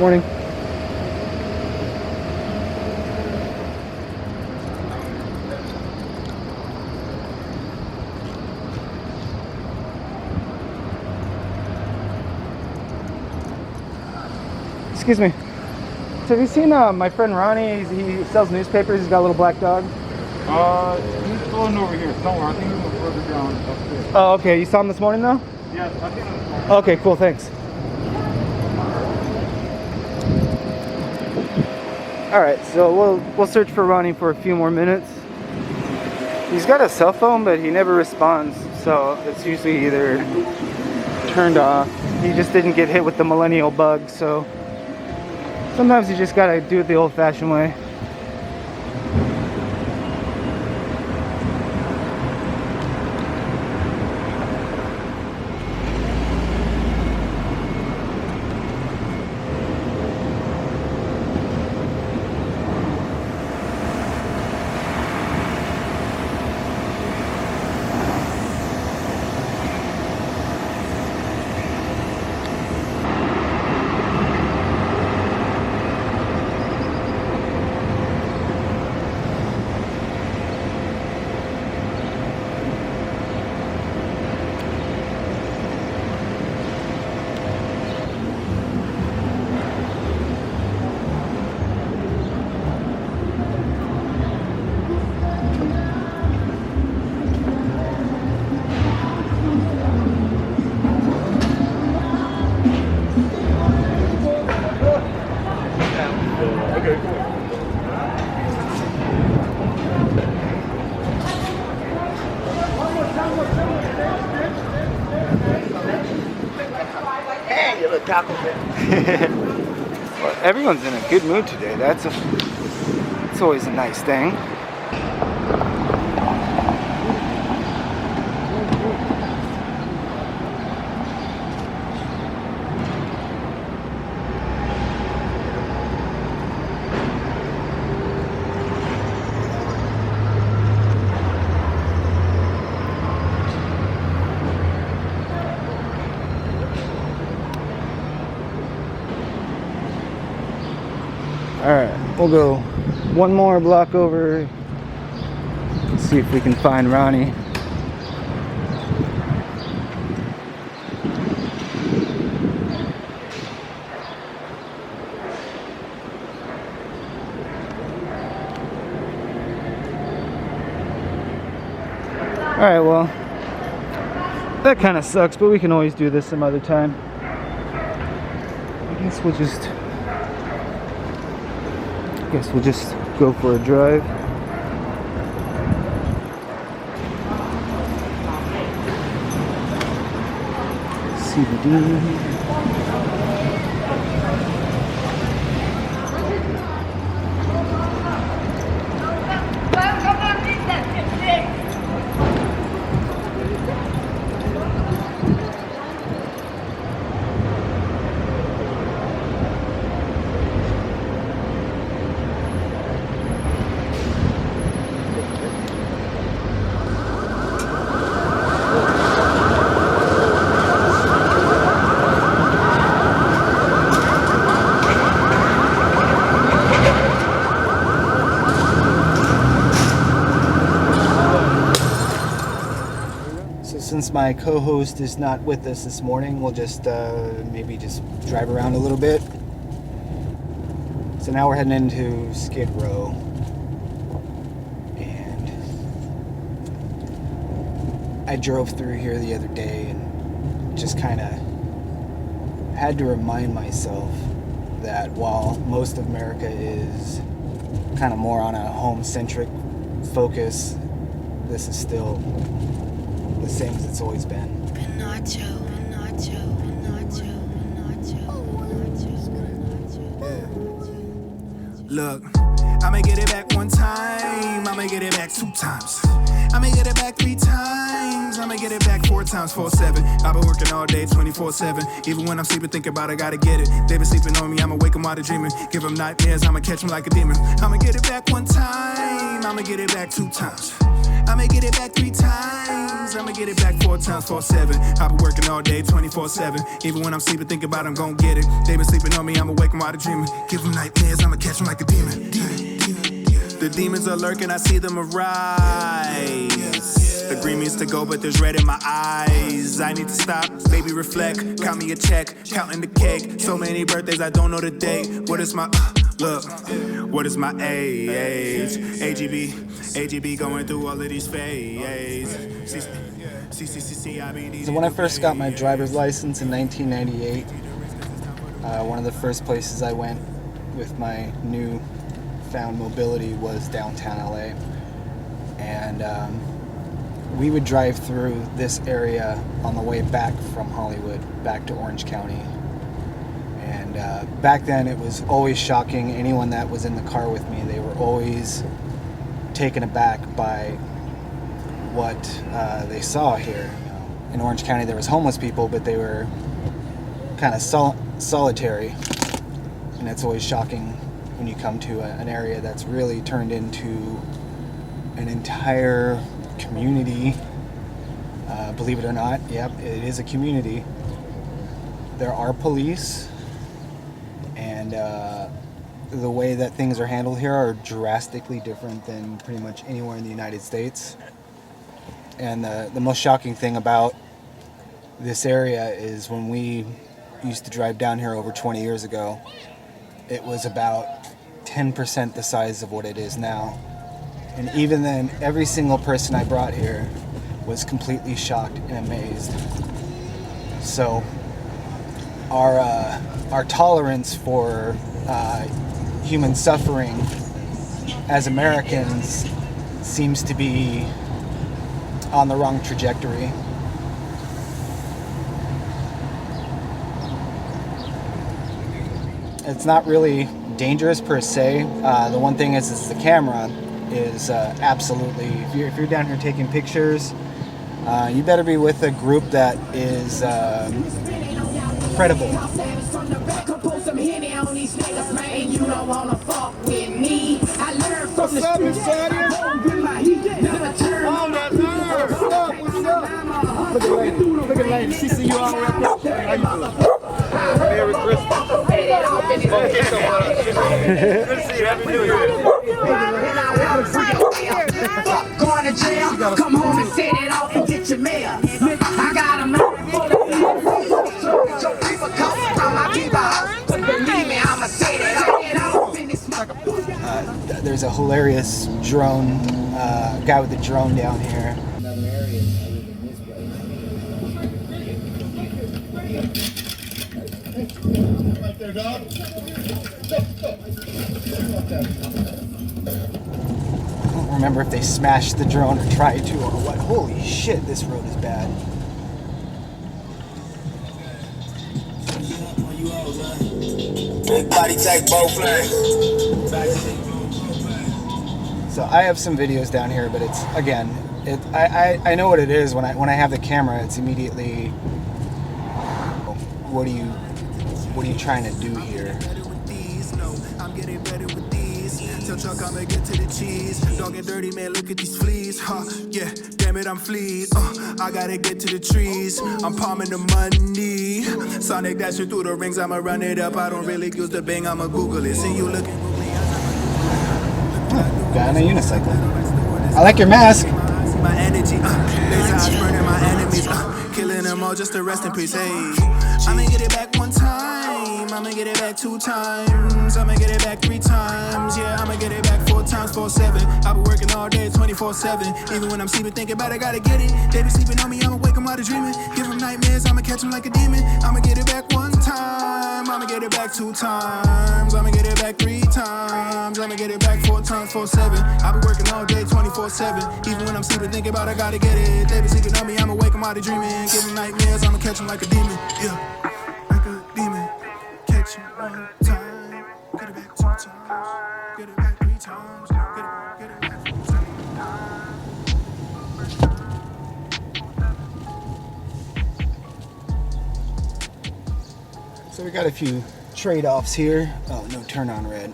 Morning. Excuse me. So have you seen my friend Ronnie? He sells newspapers. He's got a little black dog. He's pulling over here somewhere. I think he's further down upstairs. Oh, okay. You saw him this morning, though? Yes, I think it's Okay, cool. Thanks. All right, so we'll search for Ronnie for a few more minutes. He's got a cell phone, but he never responds, so it's usually either turned off. He just didn't get hit with the millennial bug, so sometimes you just gotta do it the old-fashioned way. Well, everyone's in a good mood today. That's always a nice thing. Alright, we'll go one more block over. See if we can find Ronnie. Alright, well, that kind of sucks, but we can always do this some other time. I guess we'll just go for a drive. CBD. Since my co-host is not with us this morning, we'll just maybe just drive around a little bit. So now we're heading into Skid Row, and I drove through here the other day and just kind of had to remind myself that while most of America is kind of more on a home-centric focus, this is still the same as it's always been. Look, I'ma get it back one time, I'ma get it back 2 times. I'ma get it back 3 times, I'ma get it back 4 times, 4-7. I've been working all day, 24/7. Even when I'm sleeping, think about it, gotta get it. They been sleeping on me, I'ma wake them while they're dreaming. Give them nightmares, I'ma catch them like a demon. I'ma get it back 1 time, I'ma get it back 2 times. I'ma get it back 3 times. I'ma get it back 4 times, 4-7. I've been working all day, 24/7. Even when I'm sleeping, think about I'm gon' get it. They been sleeping on me, I'ma wake them while they're dreaming. Give them nightmares, I'ma catch them like a demon. The demons are lurking, I see them arise. The green means to go, but there's red in my eyes. I need to stop, baby, reflect. Count me a check, counting the cake. So many birthdays, I don't know the date. What is my, look, what is my age? AGB going through all of these phases. So when I first got my driver's license in 1998, one of the first places I went with my new found mobility was downtown LA. And we would drive through this area on the way back from Hollywood, back to Orange County. And back then it was always shocking. Anyone that was in the car with me, they were always taken aback by what they saw here. In Orange County there was homeless people, but they were kind of solitary. And it's always shocking when you come to an area that's really turned into an entire community. Believe it or not, yep, it is a community. There are police, and the way that things are handled here are drastically different than pretty much anywhere in the United States. And the most shocking thing about this area is when we used to drive down here over 20 years ago, it was about 10% the size of what it is now. And even then, every single person I brought here was completely shocked and amazed. So our tolerance for human suffering as Americans seems to be on the wrong trajectory. It's not really dangerous per se. The one thing is the camera is absolutely, if you're down here taking pictures, you better be with a group that is credible. What's up, inside here? Look at lady. Look at lady. She see you all the way up there. How you doing? Merry Christmas. Good to see you. Happy New Year. Going to jail, come home and set it off and get your mail. I got a man full of so people come my people. But believe me, I'ma set it off in this motherfucker. There's a hilarious drone, guy with a drone down here. Another area other than this place. Right there, dog. I don't remember if they smashed the drone or tried to or what. Holy shit, this road is bad. Big body take both lanes. So I have some videos down here, but it's, again, I know what it is when I have the camera. It's immediately, what are you trying to do here? I'm getting better with these. Tell Chuck I'ma get to the cheese. Dog and dirty, man, look at these fleas. Huh, yeah, damn it, I'm fleet. I gotta get to the trees. I'm palming the money. Sonic dashing through the rings, I'ma run it up. I don't really use the Bing, I'ma Google it. See you looking. Guy on a unicycle. I like your mask. My energy, laser eyes burning my enemies, killing them all just to rest in peace. Hey, I'ma get it back 1 time, I'ma get it back 2 times, I'ma get it back 3 times, yeah, I'ma get it back 4 times, 4-7. I've been working all day, 24/7. Even when I'm sleeping, thinking about it, gotta get it. They be sleeping on me, I'ma wake them out of dreaming. Give them nightmares, I'ma catch them like a demon. I'ma get it back 1 time, I'ma get it back 2 times, I'ma get it back 3 times, I'ma get it back 4 times, 4-7. I've been working all day, 24/7. Even when I'm sleeping, thinking about it, gotta get it. They be sleeping on me, I'ma wake them out of dreaming. Give them nightmares, I'ma catch them like a demon. Yeah, like a demon. Catch them 1 time, get it back 2 times, get it back 3 times, get it back 4 times. So we got a few trade-offs here. Oh, no turn on red.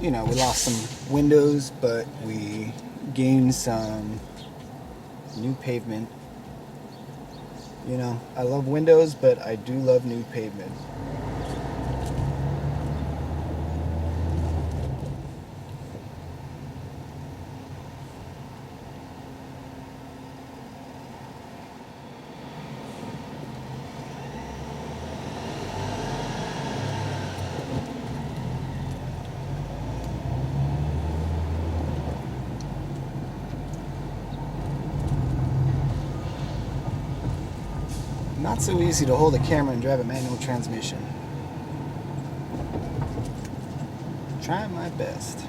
You know, we lost some windows, but we gain some new pavement. You know, I love windows, but I do love new pavement. Not so easy to hold a camera and drive a manual transmission. Trying my best.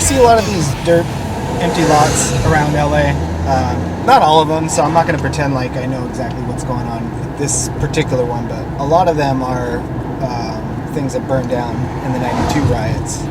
A lot of these dirt empty lots around LA. Not all of them, so I'm not going to pretend like I know exactly what's going on with this particular one, but a lot of them are things that burned down in the '92 riots.